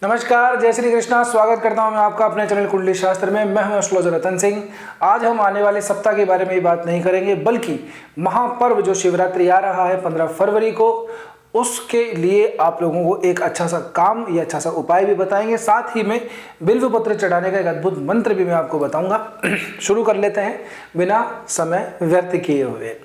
नमस्कार, जय श्री कृष्णा। स्वागत करता हूं मैं आपका अपने चैनल कुंडली शास्त्र में। मैं हूं एस्ट्रोलॉजर रतन सिंह। आज हम आने वाले सप्ताह के बारे में ही बात नहीं करेंगे, बल्कि महापर्व जो शिवरात्रि आ रहा है 15 फरवरी को, उसके लिए आप लोगों को एक अच्छा सा काम या अच्छा सा उपाय भी बताएंगे। साथ ही में बिल्व पत्र चढ़ाने का एक अद्भुत मंत्र भी मैं आपको बताऊंगा। शुरू कर लेते हैं बिना समय व्यर्थ किए हुए।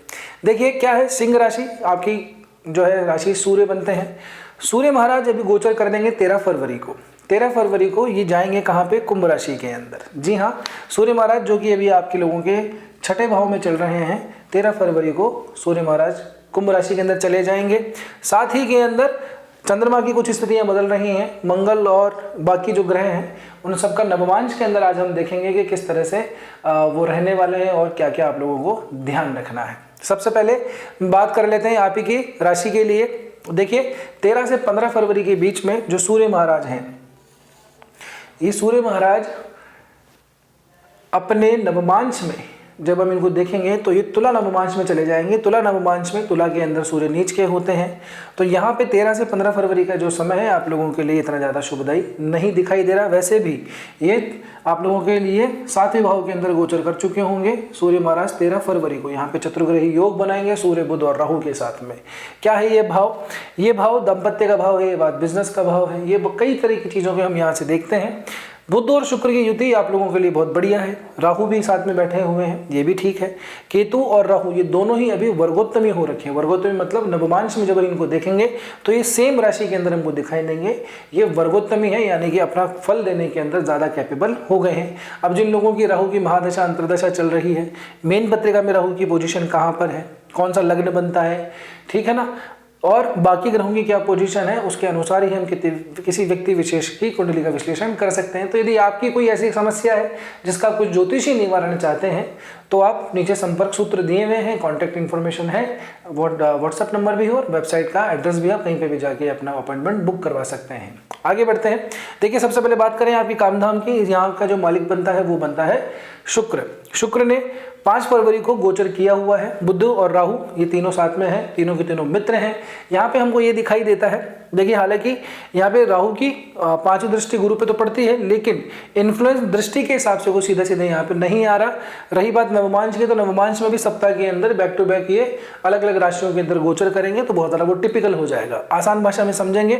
देखिए क्या है, सिंह राशि आपकी जो है राशि सूर्य बनते हैं। सूर्य महाराज अभी गोचर कर देंगे 13 फरवरी को। 13 फरवरी को ये जाएंगे कहाँ पे? कुंभ राशि के अंदर। जी हाँ, सूर्य महाराज जो कि अभी आपके लोगों के छठे भाव में चल रहे हैं, 13 फरवरी को सूर्य महाराज कुंभ राशि के अंदर चले जाएंगे। साथ ही के अंदर चंद्रमा की कुछ स्थितियां बदल रही हैं। मंगल और बाकी जो ग्रह हैं उन सबका नवमांश के अंदर आज हम देखेंगे कि किस तरह से वो रहने वाले हैं और क्या क्या आप लोगों को ध्यान रखना है। सबसे पहले बात कर लेते हैं आप ही की राशि के लिए। देखिए 13 से 15 फरवरी के बीच में जो सूर्य महाराज हैं, ये सूर्य महाराज अपने नवमांश में जब हम इनको देखेंगे तो ये तुला नवमांश में चले जाएंगे। तुला नवमांश में तुला के अंदर सूर्य नीच के होते हैं। तो यहाँ पे 13 से 15 फरवरी का जो समय है आप लोगों के लिए इतना ज़्यादा शुभदायी नहीं दिखाई दे रहा। वैसे भी ये आप लोगों के लिए 7वें भाव के अंदर गोचर कर चुके होंगे सूर्य महाराज। 13 फरवरी को यहाँ पे चतुर्ग्रही योग बनाएंगे सूर्य बुध और राहु के साथ में। क्या है ये भाव? ये भाव दाम्पत्य का भाव है, ये बात बिजनेस का भाव है। ये कई तरह की चीज़ों को हम यहाँ से देखते हैं। बुध और शुक्र की युति आप लोगों के लिए बहुत बढ़िया है। राहु भी साथ में बैठे हुए हैं, ये भी ठीक है। केतु और राहु ये दोनों ही अभी वर्गोत्तमी हो रखे हैं। वर्गोत्तमी मतलब नवमांश में जब इनको देखेंगे तो ये सेम राशि के अंदर हमको दिखाई देंगे। ये वर्गोत्तमी है, यानी कि अपना फल देने के अंदर ज़्यादा कैपेबल हो गए हैं। अब जिन लोगों की राहु की महादशा अंतर्दशा चल रही है, मेन पत्रिका में राहु की पोजीशन कहाँ पर है, कौन सा लग्न बनता है, ठीक है ना, और बाकी ग्रहों की क्या पोजीशन है, उसके अनुसार ही हम किसी व्यक्ति विशेष की कुंडली का विश्लेषण कर सकते हैं। तो यदि आपकी कोई ऐसी समस्या है जिसका कुछ ज्योतिषी निवारण चाहते हैं तो आप नीचे संपर्क सूत्र दिए हुए हैं, कॉन्टैक्ट इन्फॉर्मेशन है, व्हाट्सएप नंबर भी हो और वेबसाइट का एड्रेस भी, आप कहीं पे भी जाके अपना अपॉइंटमेंट बुक करवा सकते हैं। आगे बढ़ते हैं। देखिए सबसे पहले बात करें आपकी कामधाम की। यहाँ का जो मालिक बनता है वो बनता है शुक्र। शुक्र ने 5 फरवरी को गोचर किया हुआ है। बुध और राहु ये तीनों साथ में हैं, तीनों के तीनों मित्र हैं। यहाँ पे हमको ये दिखाई देता है, देखिए हालांकि यहाँ पे राहु की 5वीं दृष्टि गुरु पे तो पड़ती है, लेकिन इन्फ्लुएंस दृष्टि के हिसाब से वो सीधा सीधा यहाँ पे नहीं आ रहा। रही बात नवमांश की, तो नवमांश में भी सप्ताह के अंदर बैक टू बैक ये अलग अलग राशियों के अंदर गोचर करेंगे तो बहुत ज़्यादा वो टिपिकल हो जाएगा। आसान भाषा में समझेंगे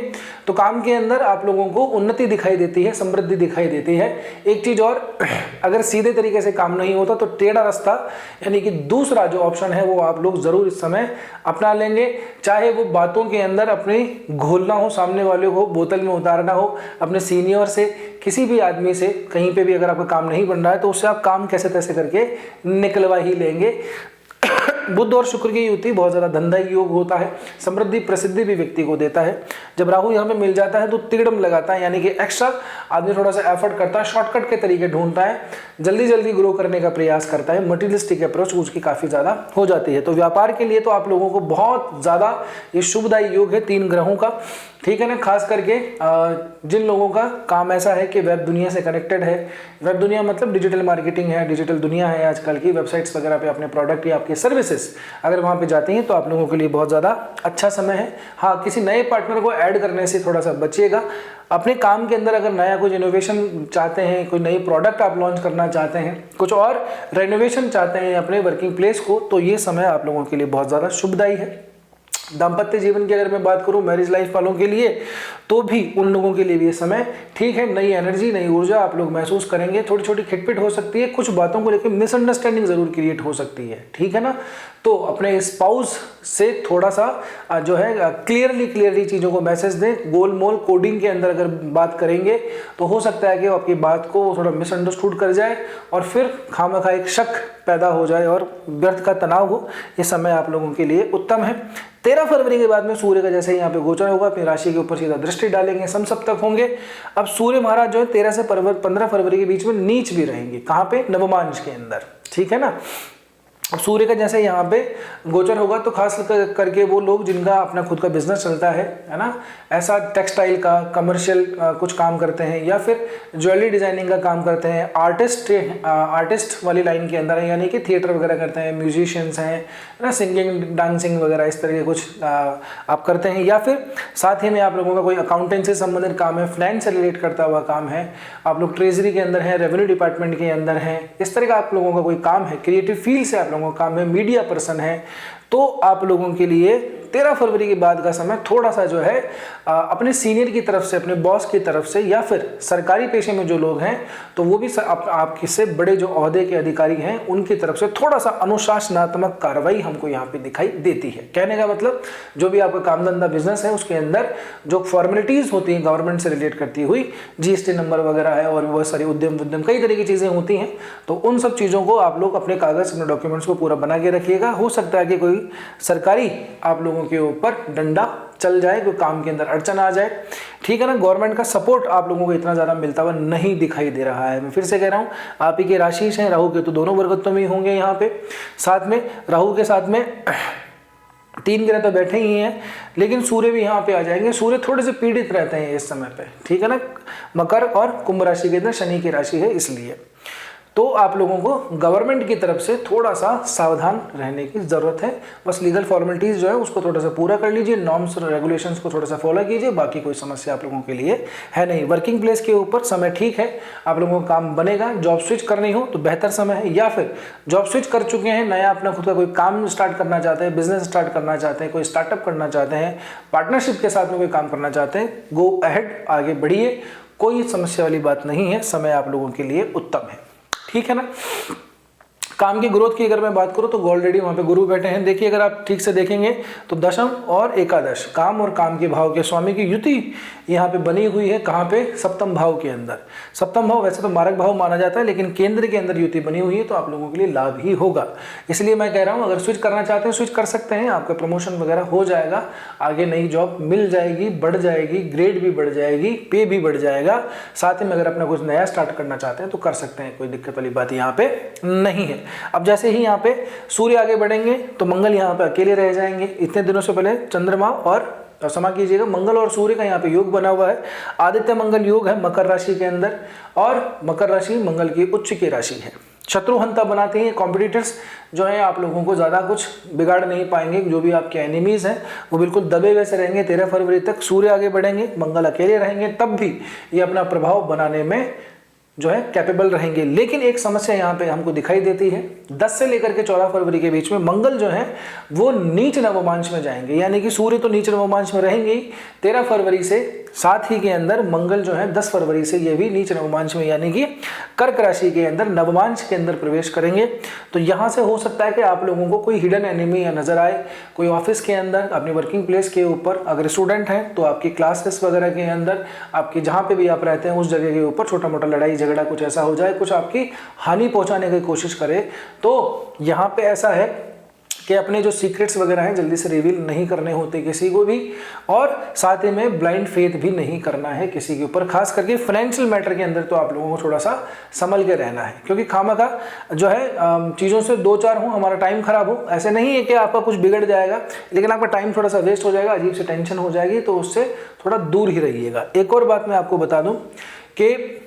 तो काम के अंदर आप लोगों को उन्नति दिखाई देती है, समृद्धि दिखाई देती है। एक चीज और, अगर सीधे तरीके से काम नहीं होता तो टेढ़ा रास्ता यानी कि दूसरा जो ऑप्शन है वो आप लोग जरूर इस समय अपना लेंगे। चाहे वो बातों के अंदर अपने घोलना हो, सामने वाले को बोतल में उतारना हो, अपने सीनियर से, किसी भी आदमी से, कहीं पे भी अगर आपका काम नहीं बन रहा है तो उससे आप काम कैसे तैसे करके निकलवा ही लेंगे। बुध और शुक्र की युति बहुत ज्यादा धनदायी योग होता है, समृद्धि प्रसिद्धि भी व्यक्ति को देता है। जब राहु यहाँ पे मिल जाता है तो तिगड़म लगाता है, यानी कि एक्स्ट्रा आदमी थोड़ा सा एफर्ट करता है, शॉर्टकट के तरीके ढूंढता है, जल्दी जल्दी ग्रो करने का प्रयास करता है। मटेरियलिस्टिक अप्रोच उसकी काफी ज्यादा हो जाती है। तो व्यापार के लिए तो आप लोगों को बहुत ज्यादा ये शुभदायी योग है 3 ग्रहों का, ठीक है ना। खास करके जिन लोगों का काम ऐसा है कि वेब दुनिया से कनेक्टेड है, वेब दुनिया मतलब डिजिटल मार्केटिंग है, डिजिटल दुनिया है आजकल की, वेबसाइट्स वगैरह पे अपने प्रोडक्ट या आपके सर्विसेज अगर वहाँ पे जाती हैं तो आप लोगों के लिए बहुत ज़्यादा अच्छा समय है। हाँ, किसी नए पार्टनर को ऐड करने से थोड़ा सा बचिएगा। अपने काम के अंदर अगर नया कुछ इनोवेशन चाहते हैं, कोई नई प्रोडक्ट आप लॉन्च करना चाहते हैं, कुछ और रेनोवेशन चाहते हैं अपने वर्किंग प्लेस को, तो ये समय आप लोगों के लिए बहुत ज़्यादा शुभदायी है। दाम्पत्य जीवन की अगर मैं बात करूं मैरिज लाइफ वालों के लिए, तो भी उन लोगों के लिए भी ये समय ठीक है। नई एनर्जी, नई ऊर्जा आप लोग महसूस करेंगे। थोड़ी छोटी खिटपिट हो सकती है, कुछ बातों को लेकर मिसअंडरस्टैंडिंग जरूर क्रिएट हो सकती है, ठीक है ना। तो अपने स्पाउस से थोड़ा सा जो है क्लियरली चीज़ों को मैसेज दें। गोल मोल कोडिंग के अंदर अगर बात करेंगे तो हो सकता है कि आपकी बात को थोड़ा मिसअंडरस्टूड कर जाए और फिर खामखा एक शक पैदा हो जाए और व्यर्थ का तनाव हो। ये समय आप लोगों के लिए उत्तम है। 13 फरवरी के बाद में सूर्य का जैसे ही यहाँ पे गोचर होगा अपनी राशि के ऊपर सीधा दृष्टि डालेंगे, समसप्तक होंगे। अब सूर्य महाराज जो है 13 से 15 फरवरी के बीच में नीच भी रहेंगे। कहाँ पे? नवमांश के अंदर, ठीक है ना। अब सूर्य का जैसे यहाँ पे गोचर होगा तो खास करके वो लोग जिनका अपना खुद का बिजनेस चलता है ना, ऐसा टेक्सटाइल का, कमर्शियल कुछ काम करते हैं या फिर ज्वेलरी डिजाइनिंग का काम करते हैं, आर्टिस्ट वाली लाइन के अंदर है, यानी कि थिएटर वगैरह करते हैं, म्यूजिशियंस हैं ना, सिंगिंग डांसिंग वगैरह इस तरह के कुछ आप करते हैं, या फिर साथ ही में आप लोगों का कोई अकाउंटेंसी से संबंधित काम है, फाइनेंस से रिलेट करता हुआ काम है, आप लोग ट्रेजरी के अंदर हैं, रेवेन्यू डिपार्टमेंट के अंदर हैं, इस तरह का आप लोगों का कोई काम है, क्रिएटिव फील्ड से आप लोगों का काम है, मीडिया पर्सन है, तो आप लोगों के लिए 13 फरवरी के बाद का समय थोड़ा सा जो है अपने सीनियर की तरफ से, अपने बॉस की तरफ से, या फिर सरकारी पेशे में जो लोग हैं तो वो भी आपके से बड़े जो ओहदे के अधिकारी हैं उनकी तरफ से थोड़ा सा अनुशासनात्मक कार्रवाई हमको यहाँ पे दिखाई देती है। कहने का मतलब जो भी आपका काम धंधा बिजनेस है उसके अंदर जो फॉर्मेलिटीज होती हैं गवर्नमेंट से रिलेट करती हुई, जीएसटी नंबर वगैरह है और बहुत सारी उद्यम कई तरह की चीज़ें होती हैं, तो उन सब चीज़ों को आप लोग अपने कागज़, अपने डॉक्यूमेंट्स को पूरा बना के रखिएगा। हो सकता है कि कोई सरकारी आप लोगों के ऊपर डंडा चल जाए, कोई काम के अंदर अड़चन आ जाए, ठीक है ना। गवर्नमेंट का सपोर्ट आप लोगों को इतना ज़्यादा मिलता हुआ नहीं दिखाई दे रहा है। मैं फिर से कह रहा हूँ, आप ही के राशि हैं, राहु के तो दोनों वर्गत्व में होंगे यहाँ पे, साथ में राहु के साथ में 3 ग्रह तो बैठे ही हैं, लेकिन सूर्य भी यहाँ पे आ जाएंगे। सूर्य थोड़े से पीड़ित रहते हैं इस समय पे, ठीक है ना। मकर और कुंभ राशि के अंदर शनि की राशि है, इसलिए तो आप लोगों को गवर्नमेंट की तरफ से थोड़ा सा सावधान रहने की ज़रूरत है। बस लीगल फॉर्मेलिटीज़ जो है उसको थोड़ा सा पूरा कर लीजिए, नॉर्म्स रेगुलेशंस को थोड़ा सा फॉलो कीजिए, बाकी कोई समस्या आप लोगों के लिए है नहीं। वर्किंग प्लेस के ऊपर समय ठीक है, आप लोगों का काम बनेगा। जॉब स्विच करनी हो तो बेहतर समय है, या फिर जॉब स्विच कर चुके हैं, नया अपना खुद का कोई काम स्टार्ट करना चाहते हैं, बिजनेस स्टार्ट करना चाहते हैं, कोई स्टार्टअप करना चाहते हैं, पार्टनरशिप के साथ में कोई काम करना चाहते हैं, गो अहेड, आगे बढ़िए, कोई समस्या वाली बात नहीं है, समय आप लोगों के लिए उत्तम है, ठीक है ना। काम की ग्रोथ की अगर मैं बात करूं तो ऑलरेडी वहां पे गुरु बैठे हैं। देखिए अगर आप ठीक से देखेंगे तो दशम और एकादश, काम और काम के भाव के स्वामी की युति यहाँ पे बनी हुई है। कहाँ पे? सप्तम भाव के अंदर। सप्तम भाव वैसे तो मारक भाव माना जाता है, लेकिन केंद्र के अंदर युति बनी हुई है, तो आप लोगों के लिए लाभ ही होगा। इसलिए मैं कह रहा हूँ, अगर स्विच करना चाहते हैं स्विच कर सकते हैं, आपका प्रमोशन वगैरह हो जाएगा, आगे नई जॉब मिल जाएगी, बढ़ जाएगी, ग्रेड भी बढ़ जाएगी, पे भी बढ़ जाएगा। साथ ही में अगर अपना कुछ नया स्टार्ट करना चाहते हैं तो कर सकते हैं, कोई दिक्कत वाली बात यहाँ पे नहीं है। अब जैसे ही यहाँ पे सूर्य आगे बढ़ेंगे तो मंगल यहाँ पे अकेले रह जाएंगे। इतने दिनों से पहले चंद्रमा और क्षमा कीजिएगा, मंगल और सूर्य का यहाँ पे योग बना हुआ है। आदित्य मंगल योग है मकर राशि के अंदर, और मकर राशि मंगल की उच्च की राशि है। शत्रुहंता बनाते हैं, कॉम्पिटिटर्स जो है आप लोगों को ज़्यादा कुछ बिगाड़ नहीं पाएंगे। जो भी आपके एनिमीज हैं वो बिल्कुल दबे हुए से रहेंगे। 13 फरवरी तक सूर्य आगे बढ़ेंगे, मंगल अकेले रहेंगे, तब भी ये अपना प्रभाव बनाने में जो है कैपेबल रहेंगे। लेकिन एक समस्या यहाँ पे हमको दिखाई देती है, 10 से लेकर के 14 फरवरी के बीच में मंगल जो है वो नीच नवमांश में जाएंगे, यानी कि सूर्य तो नीच नवमांश में रहेंगे ही 13 फरवरी से, साथ ही के अंदर मंगल जो है 10 फरवरी से ये भी नीच नवमांश में यानी कि कर्क राशि के अंदर नवमांश के अंदर प्रवेश करेंगे। तो यहाँ से हो सकता है कि आप लोगों को कोई हिडन एनिमी या नजर आए, कोई ऑफिस के अंदर, अपनी वर्किंग प्लेस के ऊपर, अगर स्टूडेंट हैं तो आपकी क्लासेस वगैरह के अंदर, आपकी जहाँ पे भी आप रहते हैं उस जगह के ऊपर छोटा मोटा लड़ाई झगड़ा कुछ ऐसा हो जाए, कुछ आपकी हानि पहुंचाने की कोशिश करे। तो यहाँ पे ऐसा है कि अपने जो सीक्रेट्स वगैरह हैं जल्दी से रिवील नहीं करने होते किसी को भी, और साथ ही में ब्लाइंड फेथ भी नहीं करना है किसी के ऊपर। खास करके फाइनेंशियल मैटर के अंदर तो आप लोगों को थोड़ा सा संभल के रहना है, क्योंकि खामखा जो है चीज़ों से दो चार हो, हमारा टाइम खराब हो, ऐसे नहीं है कि आपका कुछ बिगड़ जाएगा, लेकिन आपका टाइम थोड़ा सा वेस्ट हो जाएगा, अजीब से टेंशन हो जाएगी, तो उससे थोड़ा दूर ही रहिएगा। एक और बात मैं आपको बता दूँ कि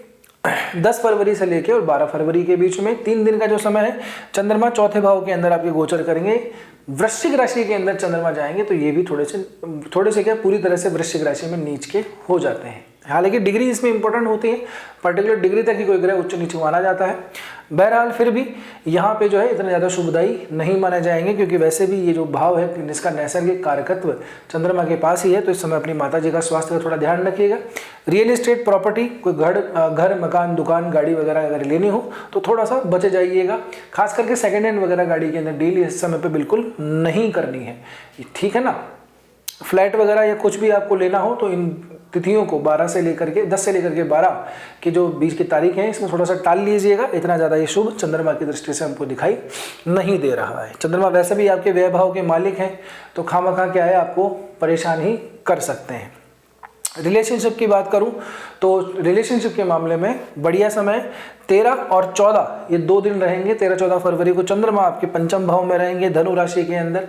10 फरवरी से लेकर और 12 फरवरी के बीच में 3 दिन का जो समय है, चंद्रमा चौथे भाव के अंदर आपके गोचर करेंगे। वृश्चिक राशि के अंदर चंद्रमा जाएंगे तो ये भी थोड़े से क्या पूरी तरह से वृश्चिक राशि में नीच के हो जाते हैं। हालांकि डिग्री इसमें इंपॉर्टेंट होती है, पर्टिकुलर डिग्री तक ही कोई ग्रह उच्च नीच माना जाता है। बहरहाल फिर भी यहाँ पे जो है इतने ज़्यादा शुभदायी नहीं माने जाएंगे, क्योंकि वैसे भी ये जो भाव है जिसका नैसर्गिक कारकत्व चंद्रमा के पास ही है, तो इस समय अपनी माता जी का स्वास्थ्य का थोड़ा ध्यान रखिएगा। रियल एस्टेट प्रॉपर्टी, कोई घर मकान दुकान गाड़ी वगैरह अगर लेनी हो तो थोड़ा सा बचे जाइएगा। खास करके सेकेंड हैंड वगैरह गाड़ी के अंदर डील इस समय पर बिल्कुल नहीं करनी है, ठीक है ना। फ्लैट वगैरह या कुछ भी आपको लेना हो तो इन तिथियों को 10 से लेकर के 12 की जो बीच की तारीख है इसमें थोड़ा सा टाल लीजिएगा। इतना ज़्यादा ये शुभ चंद्रमा की दृष्टि से हमको दिखाई नहीं दे रहा है। चंद्रमा वैसे भी आपके व्यय भाव के मालिक हैं, तो खामखा क्या है आपको परेशान ही कर सकते हैं। रिलेशनशिप की बात करूं तो रिलेशनशिप के मामले में बढ़िया समय 13 और 14 ये 2 दिन रहेंगे। 13-14 फरवरी को चंद्रमा आपके पंचम भाव में रहेंगे, धनु राशि के अंदर।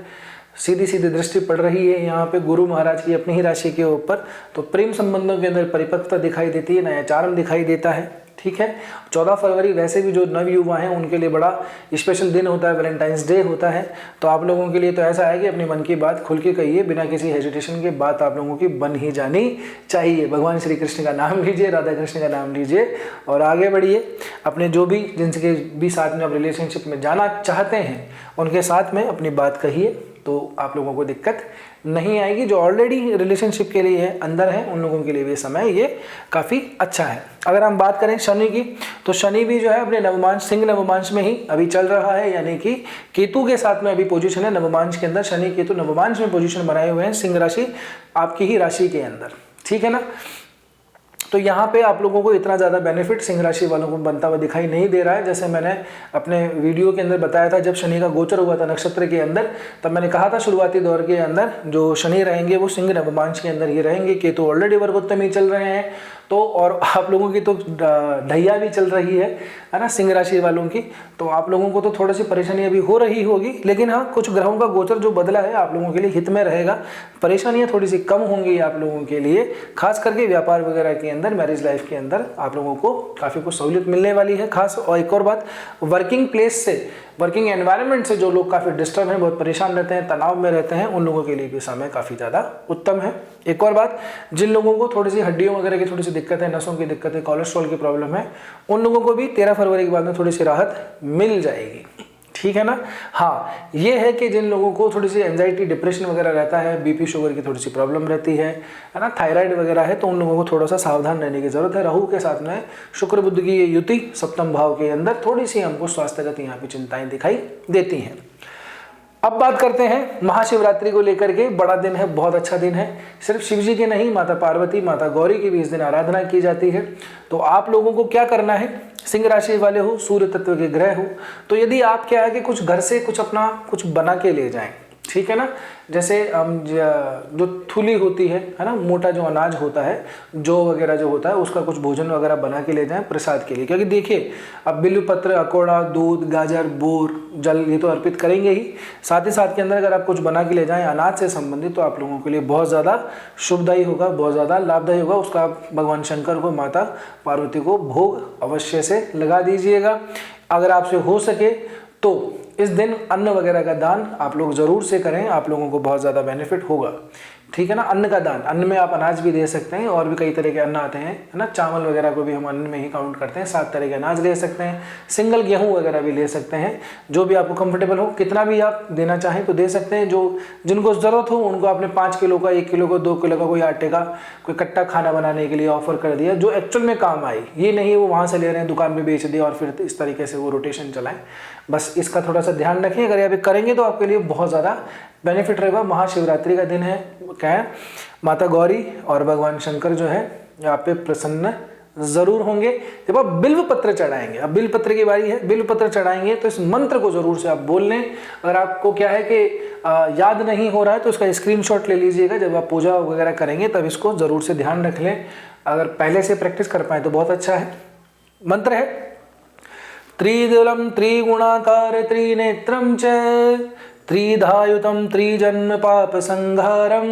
सीधी सीधी दृष्टि पड़ रही है यहाँ पे गुरु महाराज की अपनी ही राशि के ऊपर। तो प्रेम संबंधों के अंदर परिपक्वता दिखाई देती है, नया चारण दिखाई देता है। ठीक है, 14 फरवरी वैसे भी जो नवयुवा हैं उनके लिए बड़ा स्पेशल दिन होता है, वैलेंटाइंस डे होता है। तो आप लोगों के लिए तो ऐसा है कि अपनी मन की बात खुल के कहिए, बिना किसी हेजिटेशन के बात आप लोगों की बन ही जानी चाहिए। भगवान श्री कृष्ण का नाम लीजिए, राधा कृष्ण का नाम लीजिए और आगे बढ़िए। अपने जो भी जिनके भी साथ में आप रिलेशनशिप में जाना चाहते हैं उनके साथ में अपनी बात कहिए, तो आप लोगों को दिक्कत नहीं आएगी। जो ऑलरेडी रिलेशनशिप के लिए है, अंदर है, उन लोगों के लिए भी समय ये काफ़ी अच्छा है। अगर हम बात करें शनि की, तो शनि भी जो है अपने नवमांश सिंह नवमांश में ही अभी चल रहा है, यानी कि केतु के साथ में अभी पोजीशन है नवमांश के अंदर। शनि केतु नवमांश में पोजीशन बनाए हुए हैं, सिंह राशि आपकी ही राशि के अंदर। ठीक है ना, तो यहाँ पे आप लोगों को इतना ज़्यादा बेनिफिट सिंह राशि वालों को बनता हुआ दिखाई नहीं दे रहा है। जैसे मैंने अपने वीडियो के अंदर बताया था, जब शनि का गोचर हुआ था नक्षत्र के अंदर, तब मैंने कहा था शुरुआती दौर के अंदर जो शनि रहेंगे वो सिंह नवमांश के अंदर ही रहेंगे। केतु ऑलरेडी वर्गोत्तम ही चल रहे हैं, तो और आप लोगों की तो ढैया भी चल रही है ना सिंह राशि वालों की। तो आप लोगों को तो थोड़ी सी परेशानी अभी हो रही होगी, लेकिन हाँ कुछ ग्रहों का गोचर जो बदला है आप लोगों के लिए हित में रहेगा। परेशानियां थोड़ी सी कम होंगी आप लोगों के लिए, खास करके व्यापार वगैरह के अंदर, मैरिज लाइफ के अंदर आप लोगों को काफ़ी कुछ सहूलियत मिलने वाली है खास। और एक और बात, वर्किंग प्लेस से, वर्किंग एनवायरनमेंट से जो लोग काफ़ी डिस्टर्ब हैं, बहुत परेशान रहते हैं, तनाव में रहते हैं, उन लोगों के लिए भी समय काफ़ी ज़्यादा उत्तम है। एक और बात, जिन लोगों को थोड़ी सी हड्डियों वगैरह की थोड़ी सी दिक्कत है, नसों की दिक्कत है, कोलेस्ट्रॉल की प्रॉब्लम है, उन लोगों को भी 13 फरवरी के बाद में थोड़ी सी राहत मिल जाएगी। ठीक है ना। हाँ, ये है कि जिन लोगों को थोड़ी सी एंजाइटी डिप्रेशन वगैरह रहता है, बीपी शुगर की थोड़ी सी प्रॉब्लम रहती है ना, थायराइड वगैरह है, तो उन लोगों को थोड़ा सा सावधान रहने की जरूरत है। राहु के साथ में शुक्र बुध की ये युति सप्तम भाव के अंदर थोड़ी सी हमको स्वास्थ्यगत यहाँ पे चिंताएं दिखाई देती हैं। अब बात करते हैं महाशिवरात्रि को लेकर के। बड़ा दिन है, बहुत अच्छा दिन है। सिर्फ शिव जी की नहीं, माता पार्वती, माता गौरी की भी इस दिन आराधना की जाती है। तो आप लोगों को क्या करना है, सिंह राशि वाले हो, सूर्य तत्व के ग्रह हो, तो यदि आप क्या है कि कुछ घर से कुछ अपना कुछ बना के ले जाएं, ठीक है ना। जैसे जो थूली होती है ना, मोटा जो अनाज होता है, जौ वगैरह जो होता है, उसका कुछ भोजन वगैरह बना के ले जाएं प्रसाद के लिए। क्योंकि देखिए, अब बिल्व पत्र, अकोड़ा, दूध, गाजर, बोर, जल, ये तो अर्पित करेंगे ही, साथ ही साथ के अंदर अगर आप कुछ बना के ले जाएं अनाज से संबंधित, तो आप लोगों के लिए बहुत ज़्यादा शुभदायी होगा, बहुत ज़्यादा लाभदायी होगा। उसका आप भगवान शंकर को, माता पार्वती को भोग अवश्य से लगा दीजिएगा। अगर आपसे हो सके तो इस दिन अन्न वगैरह का दान आप लोग जरूर से करें, आप लोगों को बहुत ज़्यादा बेनिफिट होगा। ठीक है ना। अन्न का दान, अन्न में आप अनाज भी दे सकते हैं, और भी कई तरह के अन्न आते हैं, है ना। चावल वगैरह को भी हम अन्न में ही काउंट करते हैं। 7 तरह के अनाज ले सकते हैं, सिंगल गेहूं वगैरह भी ले सकते हैं, जो भी आपको कंफर्टेबल हो। कितना भी आप देना चाहें तो दे सकते हैं। जो जिनको ज़रूरत हो उनको आपने 5 किलो का, 1 किलो का, 2 किलो का कोई आटे का कोई कट्टा खाना बनाने के लिए ऑफर कर दिया, जो एक्चुअल में काम आए। ये नहीं वो वहाँ से ले रहे हैं, दुकान में बेच दिया और फिर इस तरीके से वो रोटेशन चलाएं। बस इसका थोड़ा सा ध्यान रखें। अगर आप करेंगे तो आपके लिए बहुत ज़्यादा बेनिफिट रहेगा। महाशिवरात्रि का दिन है, क्या है, माता गौरी और भगवान शंकर जो है आप पे प्रसन्न जरूर होंगे। जब आप बिल्व पत्र चढ़ाएंगे, अब बिल्व पत्र की बारी है, बिल्व पत्र चढ़ाएंगे तो इस मंत्र को जरूर से आप बोल लें। अगर आपको क्या है कि याद नहीं हो रहा है तो इसका स्क्रीनशॉट ले लीजिएगा। जब आप पूजा वगैरह करेंगे तब इसको जरूर से ध्यान रख लें। अगर पहले से प्रैक्टिस कर पाए तो बहुत अच्छा है। मंत्र है त्रिदलम त्रिगुणाकार त्रिनेत्रम च त्रिधायुतम त्रिजन्म पाप संहारम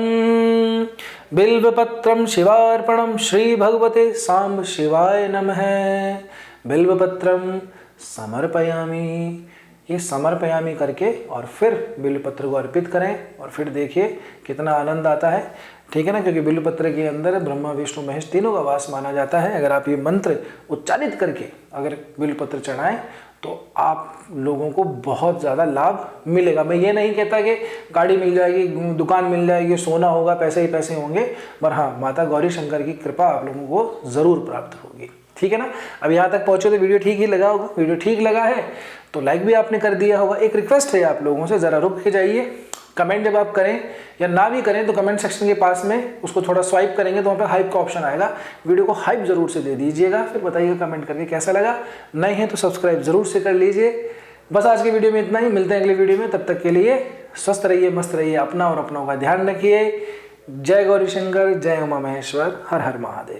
बिल्वपत्रम शिवार्पणम श्री भगवते सांब शिवाय नमः। बिल्वपत्रम समर्पयामि, ये समर्पयामि करके और फिर बिल्वपत्र को अर्पित करें, और फिर देखिए कितना आनंद आता है। ठीक है ना, क्योंकि बिल्वपत्र के अंदर ब्रह्मा विष्णु महेश तीनों का वास माना जाता है। अगर आप ये मंत्र उच्चारित करके अगर बिल्वपत्र चढ़ाएं तो आप लोगों को बहुत ज़्यादा लाभ मिलेगा। मैं ये नहीं कहता कि गाड़ी मिल जाएगी, दुकान मिल जाएगी, सोना होगा, पैसे ही पैसे होंगे, पर हाँ, माता गौरी शंकर की कृपा आप लोगों को ज़रूर प्राप्त होगी। ठीक है ना। अब यहाँ तक पहुँचे तो वीडियो ठीक ही लगा होगा। वीडियो ठीक लगा है तो लाइक भी आपने कर दिया होगा। एक रिक्वेस्ट है आप लोगों से, ज़रा रुक के जाइए। कमेंट जब आप करें या ना भी करें तो कमेंट सेक्शन के पास में उसको थोड़ा स्वाइप करेंगे तो वहाँ पे हाइप का ऑप्शन आएगा। वीडियो को हाइप जरूर से दे दीजिएगा, फिर बताइएगा कमेंट करके कैसा लगा। नए हैं तो सब्सक्राइब जरूर से कर लीजिए। बस आज की वीडियो में इतना ही, मिलते हैं अगले वीडियो में। तब तक के लिए स्वस्थ रहिए, मस्त रहिए, अपना और अपनों का ध्यान रखिए। जय गौरी शंकर, जय उमा महेश्वर, हर हर महादेव।